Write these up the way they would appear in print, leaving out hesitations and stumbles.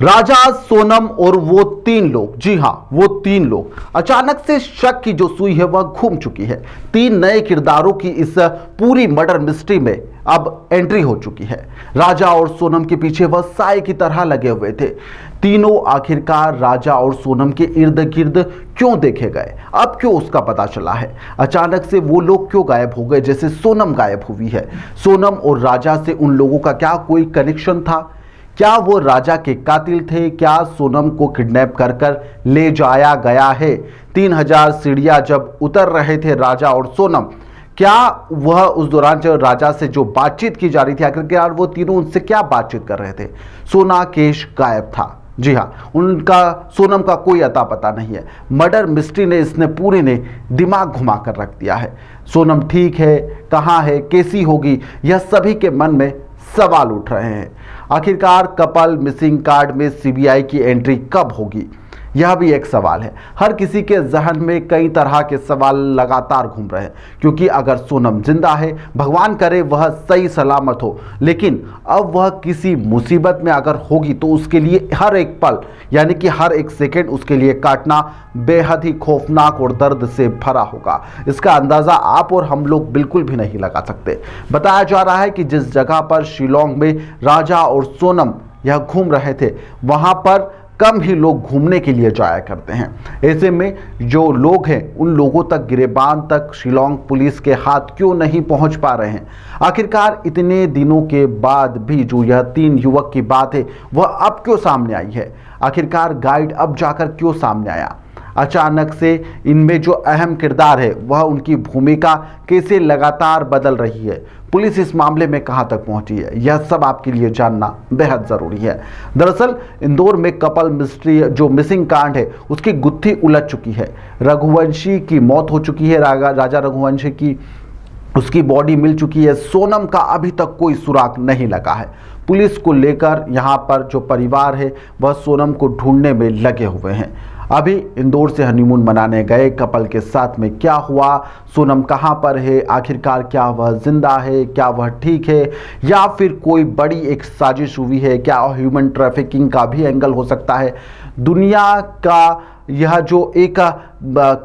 राजा, सोनम और वो तीन लोग, जी हां, वो तीन लोग, अचानक से शक की जो सुई है वह घूम चुकी है। तीन नए किरदारों की इस पूरी मर्डर मिस्ट्री में अब एंट्री हो चुकी है। राजा और सोनम के पीछे वह साए की तरह लगे हुए थे। तीनों आखिरकार राजा और सोनम के इर्द गिर्द क्यों देखे गए, अब क्यों उसका पता चला है। अचानक से वो लोग क्यों गायब हो गए, जैसे सोनम गायब हुई है। सोनम और राजा से उन लोगों का क्या कोई कनेक्शन था? क्या वो राजा के कातिल थे? क्या सोनम को किडनैप कर कर ले जाया गया है? 3000 सीढ़ियां जब उतर रहे थे राजा और सोनम, क्या वह उस दौरान जो राजा से जो बातचीत की जा रही थी, आखिरकार वो तीनों उनसे क्या बातचीत कर रहे थे? सोना केश गायब था। जी हाँ, उनका, सोनम का कोई अता पता नहीं है। मर्डर मिस्ट्री ने, इसने पूरे ने दिमाग घुमा कर रख दिया है। सोनम ठीक है, कहाँ है, कैसी होगी, यह सभी के मन में सवाल उठ रहे हैं। आखिरकार कपल मिसिंग कार्ड में सीबीआई की एंट्री कब होगी, यह भी एक सवाल है। हर किसी के जहन में कई तरह के सवाल लगातार घूम रहे हैं, क्योंकि अगर सोनम जिंदा है, भगवान करे वह सही सलामत हो, लेकिन अब वह किसी मुसीबत में अगर होगी तो उसके लिए हर एक पल, यानी कि हर एक सेकंड उसके लिए काटना बेहद ही खौफनाक और दर्द से भरा होगा। इसका अंदाजा आप और हम लोग बिल्कुल भी नहीं लगा सकते। बताया जा रहा है कि जिस जगह पर शिलोंग में राजा और सोनम यह घूम रहे थे, वहां पर कम ही लोग घूमने के लिए जाया करते हैं। ऐसे में जो लोग हैं, उन लोगों तक, गिरेबान तक शिलोंग पुलिस के हाथ क्यों नहीं पहुंच पा रहे हैं? आखिरकार इतने दिनों के बाद भी जो यह तीन युवक की बात है वह अब क्यों सामने आई है? आखिरकार गाइड अब जाकर क्यों सामने आया? अचानक से इनमें जो अहम किरदार है वह, उनकी भूमिका कैसे लगातार बदल रही है? पुलिस इस मामले में कहां तक पहुंची है? यह सब आपके लिए जानना बेहद जरूरी है। दरअसल इंदौर में कपल मिस्ट्री, जो मिसिंग कांड है, उसकी गुत्थी उलझ चुकी है। रघुवंशी की मौत हो चुकी है, राजा रघुवंशी की, उसकी बॉडी मिल चुकी है। सोनम का अभी तक कोई सुराग नहीं लगा है। पुलिस को लेकर यहाँ पर जो परिवार है वह सोनम को ढूंढने में लगे हुए हैं। अभी इंदौर से हनीमून मनाने गए कपल के साथ में क्या हुआ, सोनम कहां पर है, आखिरकार क्या वह जिंदा है, क्या वह ठीक है, या फिर कोई बड़ी एक साजिश हुई है? क्या ह्यूमन ट्रैफिकिंग का भी एंगल हो सकता है? दुनिया का यह जो एक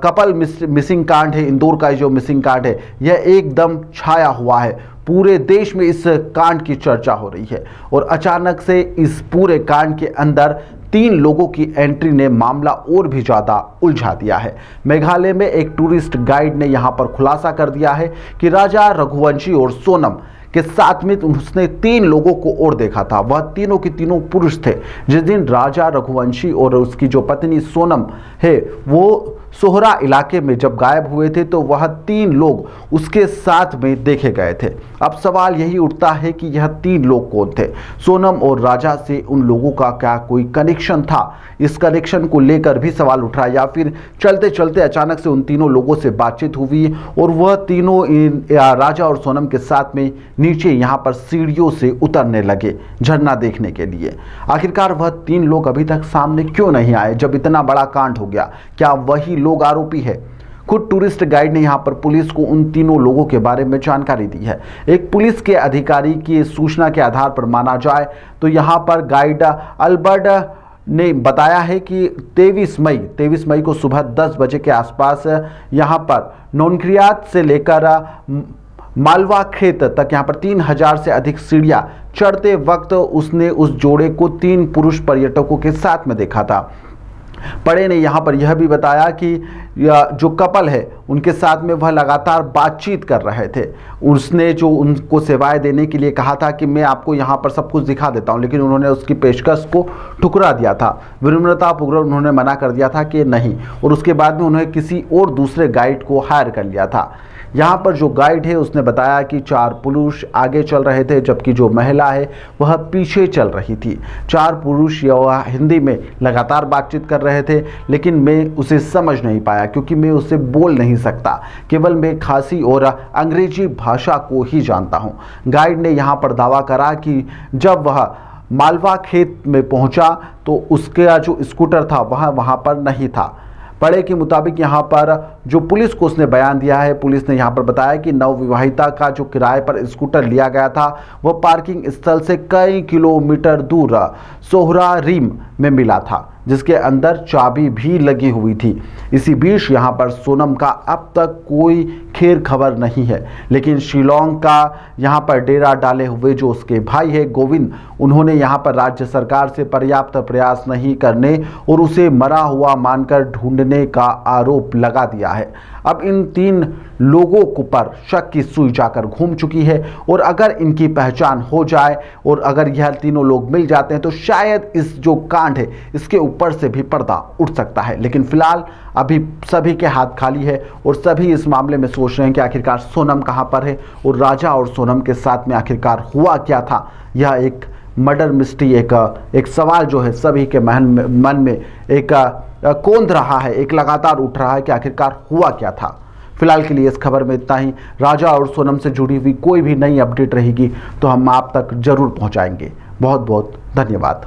कपल मिसिंग कांड है, इंदौर का जो मिसिंग कांड है, यह एकदम छाया हुआ है। पूरे देश में इस कांड की चर्चा हो रही है और अचानक से इस पूरे कांड के अंदर तीन लोगों की एंट्री ने मामला और भी ज्यादा उलझा दिया है। मेघालय में एक टूरिस्ट गाइड ने यहां पर खुलासा कर दिया है कि राजा रघुवंशी और सोनम के साथ में उसने तीन लोगों को और देखा था। वह तीनों के तीनों पुरुष थे। जिस दिन राजा रघुवंशी और उसकी जो पत्नी सोनम है वो सोहरा इलाके में जब गायब हुए थे, तो वह तीन लोग उसके साथ में देखे गए थे। अब सवाल यही उठता है कि यह तीन लोग कौन थे? सोनम और राजा से उन लोगों का क्या कोई कनेक्शन था? इस कनेक्शन को लेकर भी सवाल उठ रहा है, या फिर चलते चलते अचानक से उन तीनों लोगों से बातचीत हुई और वह तीनों राजा और सोनम के साथ में नीचे यहाँ पर सीढ़ियों से उतरने लगे झरना देखने के लिए। आखिरकार वह तीन लोग अभी तक सामने क्यों नहीं आए जब इतना बड़ा कांड हो गया? क्या वही लोग आरोपी है? खुद टूरिस्ट गाइड ने यहां पर पुलिस को उन तीनों लोगों के बारे में जानकारी दी है। एक पुलिस के अधिकारी की सूचना के आधार पर माना जाए तो यहां पर गाइड अल्बर्ट ने बताया है कि 23 मई को सुबह 10 बजे के आसपास यहां पर नौनक्रियात से लेकर मालवा खेत तक यहाँ पर 3000 से अधिक सीढ़ियां चढ़ते वक्त उसने उस जोड़े को तीन पुरुष पर्यटकों के साथ में देखा था। पड़े ने यहाँ पर यह भी बताया कि जो कपल है उनके साथ में वह लगातार बातचीत कर रहे थे। उसने जो उनको सेवाएं देने के लिए कहा था कि मैं आपको यहाँ पर सब कुछ दिखा देता हूँ, लेकिन उन्होंने उसकी पेशकश को ठुकरा दिया था। विनम्रतापूर्वक उन्होंने मना कर दिया था कि नहीं, और उसके बाद में उन्होंने किसी और दूसरे गाइड को हायर कर लिया था। यहाँ पर जो गाइड है उसने बताया कि 4 पुरुष आगे चल रहे थे, जबकि जो महिला है वह पीछे चल रही थी। 4 पुरुष यह हिंदी में लगातार बातचीत कर रहे थे, लेकिन मैं उसे समझ नहीं पाया क्योंकि मैं उसे बोल नहीं सकता। केवल मैं खासी और अंग्रेजी भाषा को ही जानता हूँ। गाइड ने यहाँ पर दावा करा कि जब वह मालवा खेत में पहुँचा तो उसका जो स्कूटर था वह वहाँ पर नहीं था। पड़े के मुताबिक यहाँ पर जो पुलिस को उसने बयान दिया है, पुलिस ने यहाँ पर बताया कि नवविवाहिता का जो किराए पर स्कूटर लिया गया था वह पार्किंग स्थल से कई किलोमीटर दूर सोहरा रीम में मिला था, जिसके अंदर चाबी भी लगी हुई थी। इसी बीच यहाँ पर सोनम का अब तक कोई खैर खबर नहीं है, लेकिन शिलोंग का यहाँ पर डेरा डाले हुए जो उसके भाई है गोविंद, उन्होंने यहाँ पर राज्य सरकार से पर्याप्त प्रयास नहीं करने और उसे मरा हुआ मानकर ढूंढने का आरोप लगा दिया है। अब इन 3 लोगों को पर शक की सुई जाकर घूम चुकी है और अगर इनकी पहचान हो जाए और अगर यह तीनों लोग मिल जाते हैं तो शायद इस जो कांड है इसके ऊपर से भी पर्दा उठ सकता है। लेकिन फिलहाल अभी सभी के हाथ खाली है और सभी इस मामले में सोच रहे हैं कि आखिरकार सोनम कहां पर है और राजा और सोनम के साथ में आखिरकार हुआ क्या था। यह एक मर्डर मिस्ट्री, एक सवाल जो है सभी के मन में एक कौंध रहा है, एक लगातार उठ रहा है कि आखिरकार हुआ क्या था। फिलहाल के लिए इस खबर में इतना ही। राजा और सोनम से जुड़ी हुई कोई भी नई अपडेट रहेगी तो हम आप तक जरूर पहुंचाएंगे। बहुत बहुत धन्यवाद।